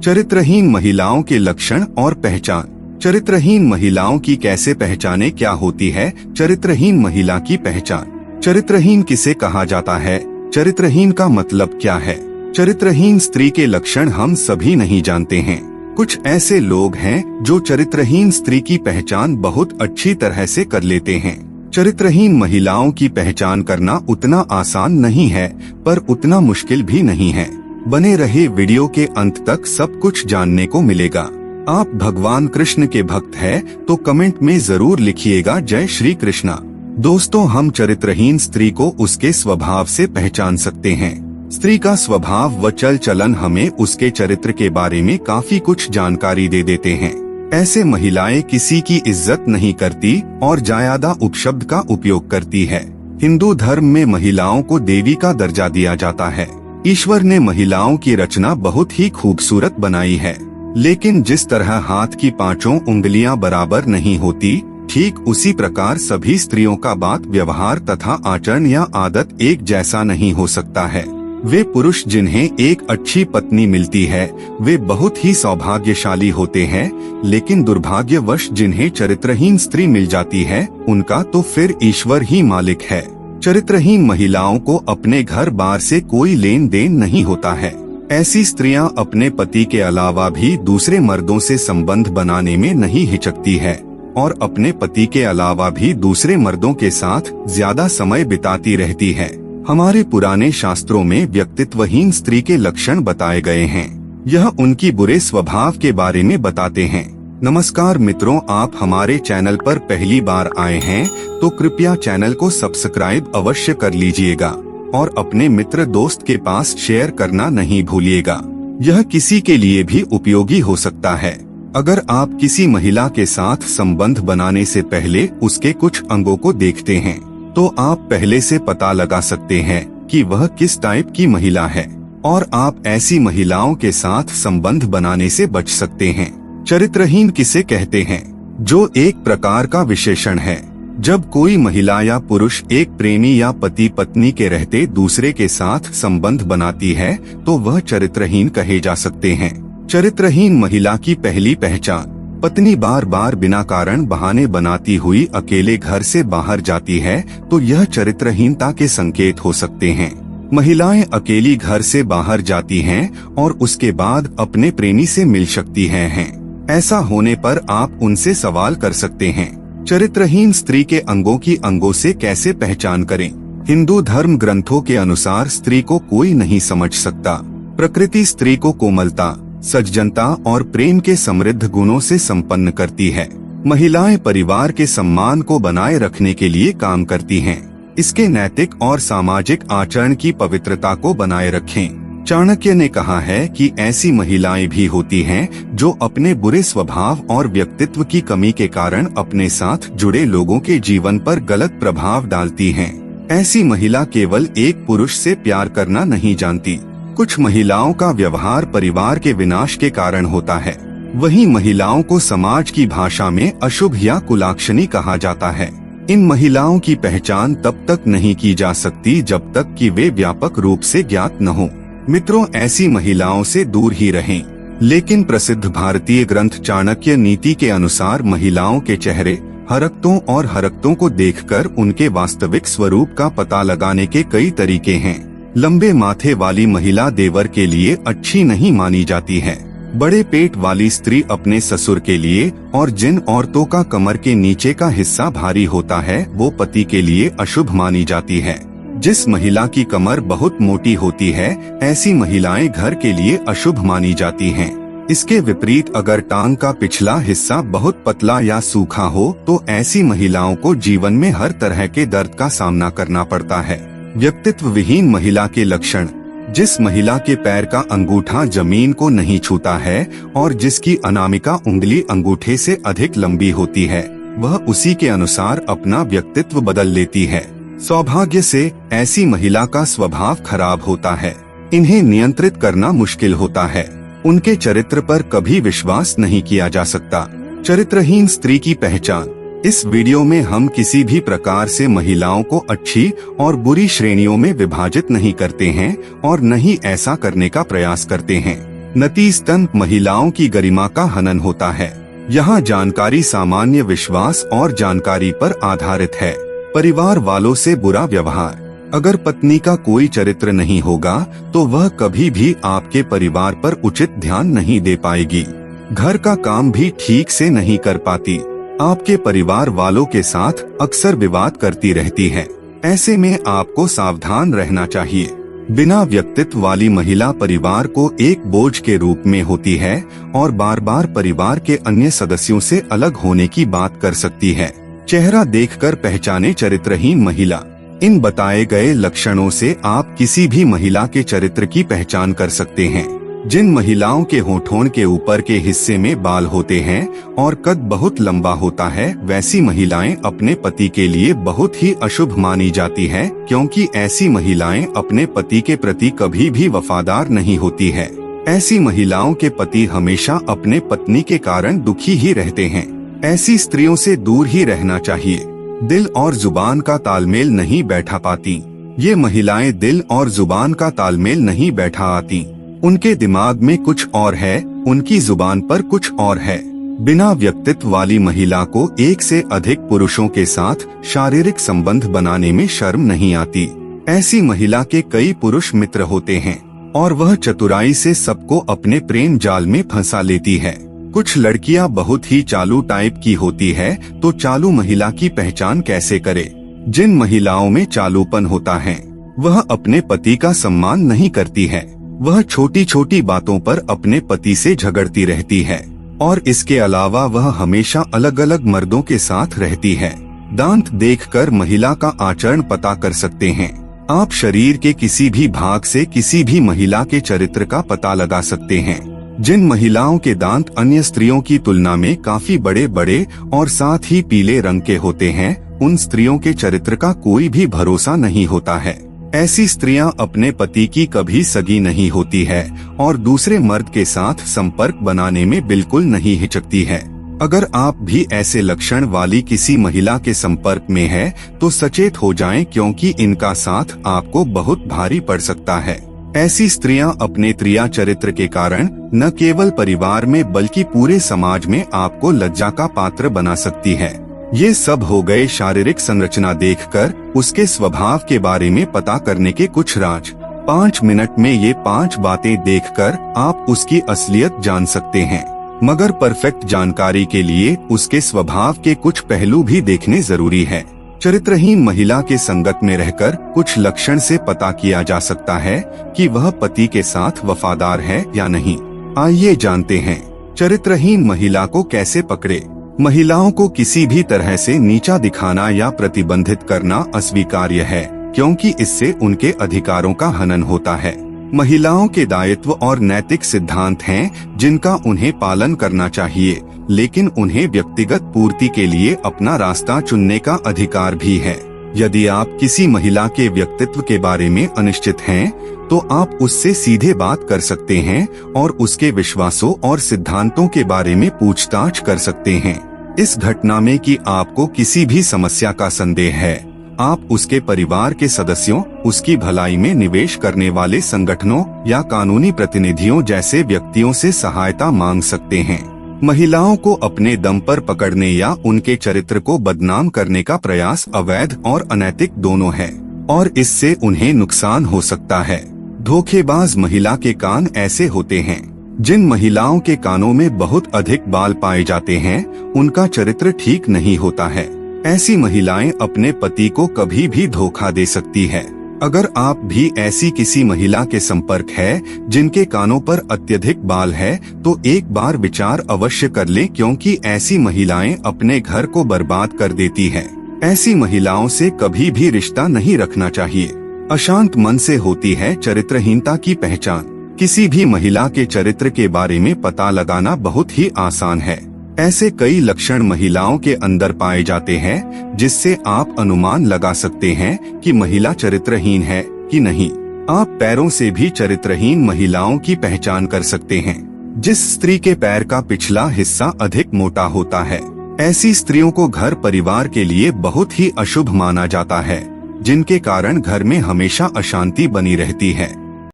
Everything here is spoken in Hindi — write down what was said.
चरित्रहीन महिलाओं के लक्षण और पहचान। चरित्रहीन महिलाओं की कैसे पहचाने, क्या होती है चरित्रहीन महिला की पहचान? चरित्रहीन किसे कहा जाता है? चरित्रहीन का मतलब क्या है? चरित्रहीन स्त्री के लक्षण हम सभी नहीं जानते हैं। कुछ ऐसे लोग हैं जो चरित्रहीन स्त्री की पहचान बहुत अच्छी तरह से कर लेते हैं। चरित्रहीन महिलाओं की पहचान करना उतना आसान नहीं है, पर उतना मुश्किल भी नहीं है। बने रहे वीडियो के अंत तक, सब कुछ जानने को मिलेगा। आप भगवान कृष्ण के भक्त हैं तो कमेंट में जरूर लिखिएगा जय श्री कृष्णा। दोस्तों, हम चरित्रहीन स्त्री को उसके स्वभाव से पहचान सकते हैं। स्त्री का स्वभाव व चल चलन हमें उसके चरित्र के बारे में काफी कुछ जानकारी दे देते हैं। ऐसे महिलाएं किसी की इज्जत नहीं करती और जायदा उपशब्द का उपयोग करती है। हिंदू धर्म में महिलाओं को देवी का दर्जा दिया जाता है। ईश्वर ने महिलाओं की रचना बहुत ही खूबसूरत बनाई है, लेकिन जिस तरह हाथ की पांचों उंगलियां बराबर नहीं होती, ठीक उसी प्रकार सभी स्त्रियों का बात व्यवहार तथा आचरण या आदत एक जैसा नहीं हो सकता है। वे पुरुष जिन्हें एक अच्छी पत्नी मिलती है वे बहुत ही सौभाग्यशाली होते हैं, लेकिन दुर्भाग्यवश जिन्हें चरित्रहीन स्त्री मिल जाती है उनका तो फिर ईश्वर ही मालिक है। चरित्रहीन महिलाओं को अपने घर बार से कोई लेन देन नहीं होता है। ऐसी स्त्रियां अपने पति के अलावा भी दूसरे मर्दों से संबंध बनाने में नहीं हिचकती है और अपने पति के अलावा भी दूसरे मर्दों के साथ ज्यादा समय बिताती रहती है। हमारे पुराने शास्त्रों में व्यक्तित्वहीन स्त्री के लक्षण बताए गए हैं। यह उनकी बुरे स्वभाव के बारे में बताते हैं। नमस्कार मित्रों, आप हमारे चैनल पर पहली बार आए हैं तो कृपया चैनल को सब्सक्राइब अवश्य कर लीजिएगा और अपने मित्र दोस्त के पास शेयर करना नहीं भूलिएगा। यह किसी के लिए भी उपयोगी हो सकता है। अगर आप किसी महिला के साथ संबंध बनाने से पहले उसके कुछ अंगों को देखते हैं तो आप पहले से पता लगा सकते हैं कि वह किस टाइप की महिला है और आप ऐसी महिलाओं के साथ संबंध बनाने से बच सकते हैं। चरित्रहीन किसे कहते हैं? जो एक प्रकार का विशेषण है। जब कोई महिला या पुरुष एक प्रेमी या पति पत्नी के रहते दूसरे के साथ संबंध बनाती है तो वह चरित्रहीन कहे जा सकते हैं। चरित्रहीन महिला की पहली पहचान। पत्नी बार बार बिना कारण बहाने बनाती हुई अकेले घर से बाहर जाती है तो यह चरित्रहीनता के संकेत हो सकते हैं। महिलाएं अकेली घर से बाहर जाती हैं और उसके बाद अपने प्रेमी से मिल सकती हैं। ऐसा होने पर आप उनसे सवाल कर सकते हैं। चरित्रहीन स्त्री के अंगों की अंगों से कैसे पहचान करें? हिंदू धर्म ग्रंथों के अनुसार स्त्री को कोई नहीं समझ सकता। प्रकृति स्त्री को कोमलता, सज्जनता और प्रेम के समृद्ध गुणों से संपन्न करती है। महिलाएं परिवार के सम्मान को बनाए रखने के लिए काम करती हैं। इसके नैतिक और सामाजिक आचरण की पवित्रता को बनाए रखें। चाणक्य ने कहा है कि ऐसी महिलाएं भी होती हैं जो अपने बुरे स्वभाव और व्यक्तित्व की कमी के कारण अपने साथ जुड़े लोगों के जीवन पर गलत प्रभाव डालती हैं। ऐसी महिला केवल एक पुरुष से प्यार करना नहीं जानती। कुछ महिलाओं का व्यवहार परिवार के विनाश के कारण होता है। वहीं महिलाओं को समाज की भाषा में अशुभ या कुलाक्षणी कहा जाता है। इन महिलाओं की पहचान तब तक नहीं की जा सकती जब तक कि वे व्यापक रूप से ज्ञात न हो। मित्रों, ऐसी महिलाओं से दूर ही रहें। लेकिन प्रसिद्ध भारतीय ग्रंथ चाणक्य नीति के अनुसार महिलाओं के चेहरे, हरकतों और हरकतों को देखकर उनके वास्तविक स्वरूप का पता लगाने के कई तरीके हैं। लंबे माथे वाली महिला देवर के लिए अच्छी नहीं मानी जाती है। बड़े पेट वाली स्त्री अपने ससुर के लिए, और जिन औरतों का कमर के नीचे का हिस्सा भारी होता है वो पति के लिए अशुभ मानी जाती है। जिस महिला की कमर बहुत मोटी होती है ऐसी महिलाएं घर के लिए अशुभ मानी जाती हैं। इसके विपरीत अगर टांग का पिछला हिस्सा बहुत पतला या सूखा हो तो ऐसी महिलाओं को जीवन में हर तरह के दर्द का सामना करना पड़ता है। व्यक्तित्व विहीन महिला के लक्षण। जिस महिला के पैर का अंगूठा जमीन को नहीं छूता है और जिसकी अनामिका उंगली अंगूठे से अधिक लंबी होती है वह उसी के अनुसार अपना व्यक्तित्व बदल लेती है। सौभाग्य से ऐसी महिला का स्वभाव खराब होता है। इन्हें नियंत्रित करना मुश्किल होता है। उनके चरित्र पर कभी विश्वास नहीं किया जा सकता। चरित्रहीन स्त्री की पहचान। इस वीडियो में हम किसी भी प्रकार से महिलाओं को अच्छी और बुरी श्रेणियों में विभाजित नहीं करते हैं और न ही ऐसा करने का प्रयास करते हैं। नतीजतन महिलाओं की गरिमा का हनन होता है। यहाँ जानकारी सामान्य विश्वास और जानकारी पर आधारित है। परिवार वालों से बुरा व्यवहार। अगर पत्नी का कोई चरित्र नहीं होगा तो वह कभी भी आपके परिवार पर उचित ध्यान नहीं दे पाएगी। घर का काम भी ठीक से नहीं कर पाती। आपके परिवार वालों के साथ अक्सर विवाद करती रहती है। ऐसे में आपको सावधान रहना चाहिए। बिना व्यक्तित्व वाली महिला परिवार को एक बोझ के रूप में होती है और बार बार परिवार के अन्य सदस्यों से अलग होने की बात कर सकती है। चेहरा देखकर पहचाने चरित्रहीन महिला। इन बताए गए लक्षणों से आप किसी भी महिला के चरित्र की पहचान कर सकते हैं। जिन महिलाओं के होठों के ऊपर के हिस्से में बाल होते हैं और कद बहुत लंबा होता है, वैसी महिलाएं अपने पति के लिए बहुत ही अशुभ मानी जाती है, क्योंकि ऐसी महिलाएं अपने पति के प्रति कभी भी वफादार नहीं होती है। ऐसी महिलाओं के पति हमेशा अपने पत्नी के कारण दुखी ही रहते हैं। ऐसी स्त्रियों से दूर ही रहना चाहिए। दिल और जुबान का तालमेल नहीं बैठा पाती। ये महिलाएं दिल और जुबान का तालमेल नहीं बैठा आती। उनके दिमाग में कुछ और है, उनकी जुबान पर कुछ और है। बिना व्यक्तित्व वाली महिला को एक से अधिक पुरुषों के साथ शारीरिक संबंध बनाने में शर्म नहीं आती। ऐसी महिला के कई पुरुष मित्र होते हैं और वह चतुराई से सबको अपने प्रेम जाल में फंसा लेती है। कुछ लड़कियां बहुत ही चालू टाइप की होती है, तो चालू महिला की पहचान कैसे करे? जिन महिलाओं में चालूपन होता है वह अपने पति का सम्मान नहीं करती है। वह छोटी छोटी बातों पर अपने पति से झगड़ती रहती है और इसके अलावा वह हमेशा अलग अलग मर्दों के साथ रहती है। दांत देखकर महिला का आचरण पता कर सकते हैं। आप शरीर के किसी भी भाग से किसी भी महिला के चरित्र का पता लगा सकते हैं। जिन महिलाओं के दांत अन्य स्त्रियों की तुलना में काफी बड़े बड़े और साथ ही पीले रंग के होते हैं, उन स्त्रियों के चरित्र का कोई भी भरोसा नहीं होता है। ऐसी स्त्रियां अपने पति की कभी सगी नहीं होती है और दूसरे मर्द के साथ संपर्क बनाने में बिल्कुल नहीं हिचकती है। अगर आप भी ऐसे लक्षण वाली किसी महिला के संपर्क में है तो सचेत हो जाएं, क्योंकि इनका साथ आपको बहुत भारी पड़ सकता है। ऐसी स्त्रियां अपने त्रिया चरित्र के कारण न केवल परिवार में बल्कि पूरे समाज में आपको लज्जा का पात्र बना सकती है। ये सब हो गए शारीरिक संरचना देखकर उसके स्वभाव के बारे में पता करने के कुछ राज। 5 मिनट में ये 5 बातें देखकर आप उसकी असलियत जान सकते हैं, मगर परफेक्ट जानकारी के लिए उसके स्वभाव के कुछ पहलू भी देखने जरूरी है। चरित्रहीन महिला के संगत में रहकर कुछ लक्षण से पता किया जा सकता है कि वह पति के साथ वफादार है या नहीं। आइए जानते हैं चरित्रहीन महिला को कैसे पकड़े। महिलाओं को किसी भी तरह से नीचा दिखाना या प्रतिबंधित करना अस्वीकार्य है, क्योंकि इससे उनके अधिकारों का हनन होता है। महिलाओं के दायित्व और नैतिक सिद्धांत हैं जिनका उन्हें पालन करना चाहिए, लेकिन उन्हें व्यक्तिगत पूर्ति के लिए अपना रास्ता चुनने का अधिकार भी है। यदि आप किसी महिला के व्यक्तित्व के बारे में अनिश्चित हैं, तो आप उससे सीधे बात कर सकते हैं और उसके विश्वासों और सिद्धांतों के बारे में पूछताछ कर सकते हैं। इस घटना में कि आपको किसी भी समस्या का संदेह है, आप उसके परिवार के सदस्यों, उसकी भलाई में निवेश करने वाले संगठनों या कानूनी प्रतिनिधियों जैसे व्यक्तियों से सहायता मांग सकते हैं। महिलाओं को अपने दम पर पकड़ने या उनके चरित्र को बदनाम करने का प्रयास अवैध और अनैतिक दोनों है और इससे उन्हें नुकसान हो सकता है। धोखेबाज महिला के कान ऐसे होते हैं। जिन महिलाओं के कानों में बहुत अधिक बाल पाए जाते हैं, उनका चरित्र ठीक नहीं होता है। ऐसी महिलाएं अपने पति को कभी भी धोखा दे सकती है। अगर आप भी ऐसी किसी महिला के संपर्क है जिनके कानों पर अत्यधिक बाल है, तो एक बार विचार अवश्य कर लें, क्योंकि ऐसी महिलाएं अपने घर को बर्बाद कर देती है। ऐसी महिलाओं से कभी भी रिश्ता नहीं रखना चाहिए। अशांत मन से होती है चरित्रहीनता की पहचान। किसी भी महिला के चरित्र के बारे में पता लगाना बहुत ही आसान है। ऐसे कई लक्षण महिलाओं के अंदर पाए जाते हैं जिससे आप अनुमान लगा सकते हैं कि महिला चरित्रहीन है कि नहीं। आप पैरों से भी चरित्रहीन महिलाओं की पहचान कर सकते हैं। जिस स्त्री के पैर का पिछला हिस्सा अधिक मोटा होता है, ऐसी स्त्रियों को घर परिवार के लिए बहुत ही अशुभ माना जाता है, जिनके कारण घर में हमेशा अशांति बनी रहती है।